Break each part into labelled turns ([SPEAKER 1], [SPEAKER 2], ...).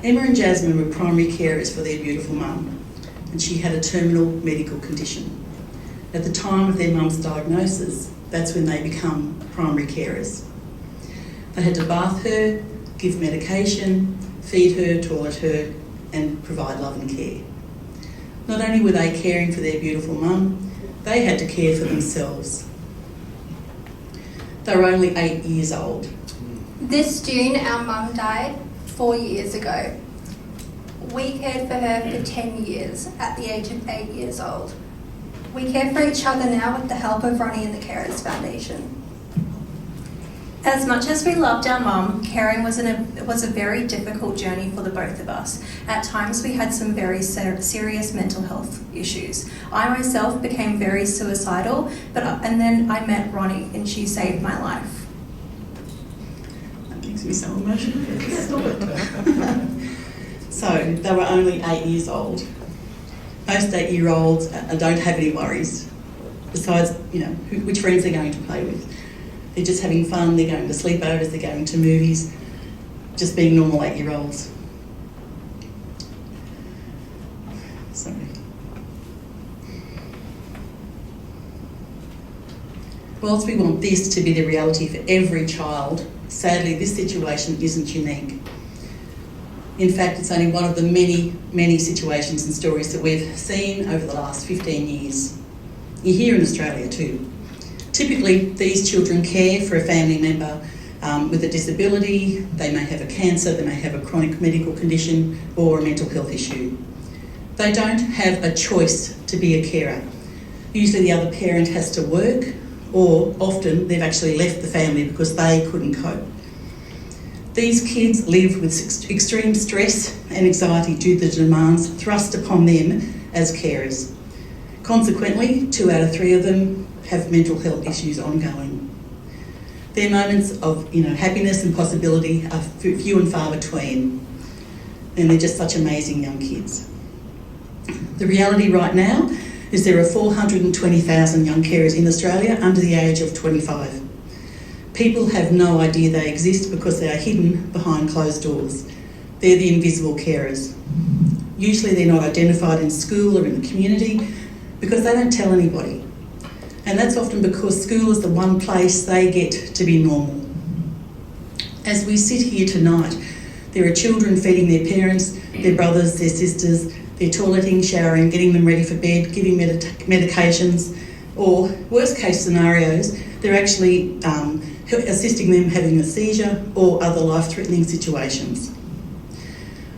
[SPEAKER 1] Emma and Jasmine were primary carers for their beautiful mum, and she had a terminal medical condition. At the time of their mum's diagnosis, that's when they become primary carers. They had to bath her, give medication, feed her, toilet her, and provide love and care. Not only were they caring for their beautiful mum, they had to care for themselves. They were only 8 years old.
[SPEAKER 2] This June, our mum died 4 years ago. We cared for her for 10 years at the age of 8 years old. We care for each other now with the help of Ronnie and the Carers Foundation.
[SPEAKER 3] As much as we loved our mum, caring was a very difficult journey for the both of us. At times we had some very serious mental health issues. I myself became very suicidal, and then I met Ronnie and she saved my life.
[SPEAKER 1] That makes me so emotional. Stop it. So they were only 8 years old. Most 8-year-olds don't have any worries, besides, which friends they're going to play with. They're just having fun, they're going to sleepovers, they're going to movies, just being normal 8-year-olds. Sorry. Whilst we want this to be the reality for every child, sadly this situation isn't unique. In fact, it's only one of the many, many situations and stories that we've seen over the last 15 years. You're here in Australia too. Typically, these children care for a family member with a disability. They may have a cancer, they may have a chronic medical condition or a mental health issue. They don't have a choice to be a carer. Usually the other parent has to work, or often they've actually left the family because they couldn't cope. These kids live with extreme stress and anxiety due to the demands thrust upon them as carers. Consequently, 2 out of 3 of them have mental health issues ongoing. Their moments of happiness and possibility are few and far between, and they're just such amazing young kids. The reality right now is there are 420,000 young carers in Australia under the age of 25. People have no idea they exist because they are hidden behind closed doors. They're the invisible carers. Usually they're not identified in school or in the community because they don't tell anybody. And that's often because school is the one place they get to be normal. As we sit here tonight, there are children feeding their parents, their brothers, their sisters, they're toileting, showering, getting them ready for bed, giving medications, or worst case scenarios, they're actually assisting them having a seizure or other life-threatening situations.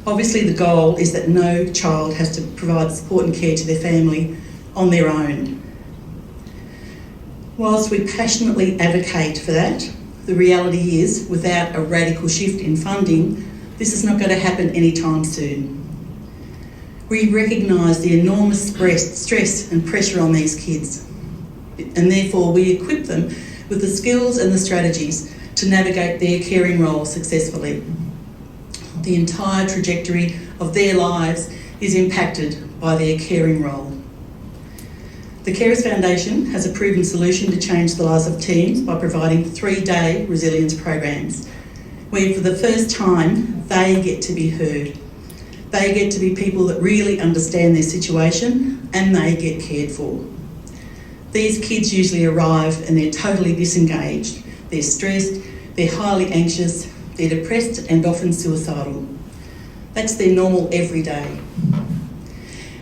[SPEAKER 1] Obviously the goal is that no child has to provide support and care to their family on their own. Whilst we passionately advocate for that, the reality is, without a radical shift in funding, this is not going to happen anytime soon. We recognise the enormous stress and pressure on these kids, and therefore we equip them with the skills and the strategies to navigate their caring role successfully. The entire trajectory of their lives is impacted by their caring role. The Carers Foundation has a proven solution to change the lives of teens by providing 3-day resilience programs, where for the first time they get to be heard. They get to be people that really understand their situation and they get cared for. These kids usually arrive and they're totally disengaged, they're stressed, they're highly anxious, they're depressed and often suicidal. That's their normal everyday.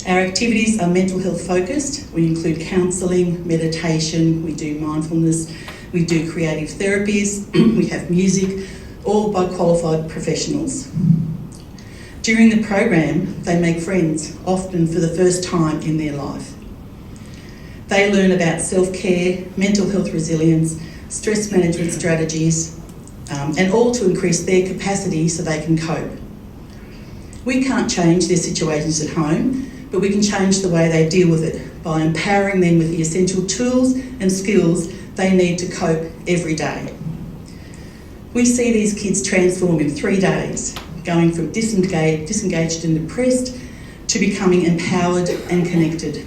[SPEAKER 1] Our activities are mental health focused. We include counselling, meditation, we do mindfulness, we do creative therapies, we have music, all by qualified professionals. During the program, they make friends, often for the first time in their life. They learn about self-care, mental health resilience, stress management strategies, and all to increase their capacity so they can cope. We can't change their situations at home, but we can change the way they deal with it by empowering them with the essential tools and skills they need to cope every day. We see these kids transform in 3 days, going from disengaged and depressed to becoming empowered and connected.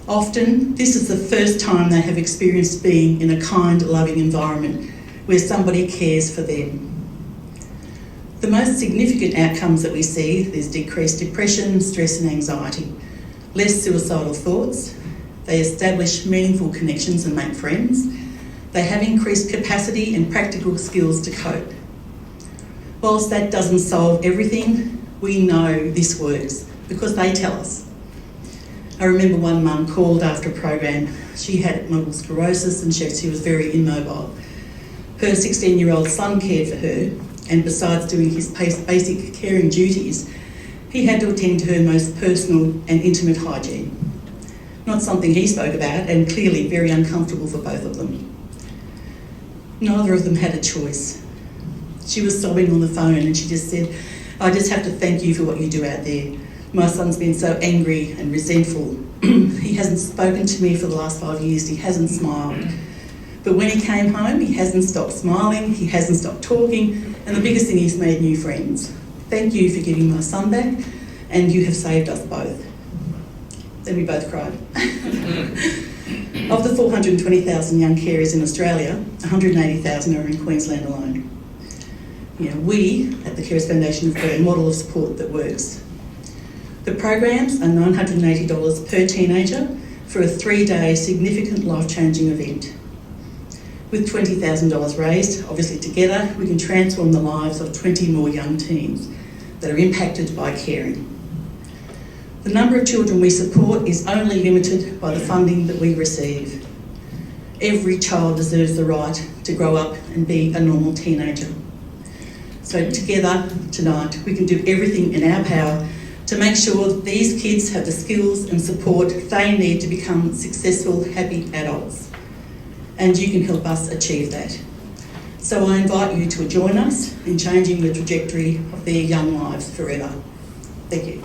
[SPEAKER 1] Often, this is the first time they have experienced being in a kind, loving environment where somebody cares for them. The most significant outcomes that we see is decreased depression, stress and anxiety, less suicidal thoughts, they establish meaningful connections and make friends, they have increased capacity and practical skills to cope. Whilst that doesn't solve everything, we know this works because they tell us. I remember one mum called after a program. She had multiple sclerosis and she was very immobile. Her 16-year-old son cared for her, and besides doing his basic caring duties, he had to attend to her most personal and intimate hygiene. Not something he spoke about, and clearly very uncomfortable for both of them. Neither of them had a choice. She was sobbing on the phone and she just said, "I just have to thank you for what you do out there. My son's been so angry and resentful. He hasn't spoken to me for the last 5 years, he hasn't smiled. But when he came home, he hasn't stopped smiling, he hasn't stopped talking, and the biggest thing, he's made new friends. Thank you for getting my son back, and you have saved us both." Then we both cried. Of the 420,000 young carers in Australia, 180,000 are in Queensland alone. We at the Carers Foundation have got a model of support that works. The programs are $980 per teenager for a 3-day significant life-changing event. With $20,000 raised, obviously together, we can transform the lives of 20 more young teens that are impacted by caring. The number of children we support is only limited by the funding that we receive. Every child deserves the right to grow up and be a normal teenager. So together, tonight, we can do everything in our power to make sure that these kids have the skills and support they need to become successful, happy adults. And you can help us achieve that. So I invite you to join us in changing the trajectory of their young lives forever. Thank you.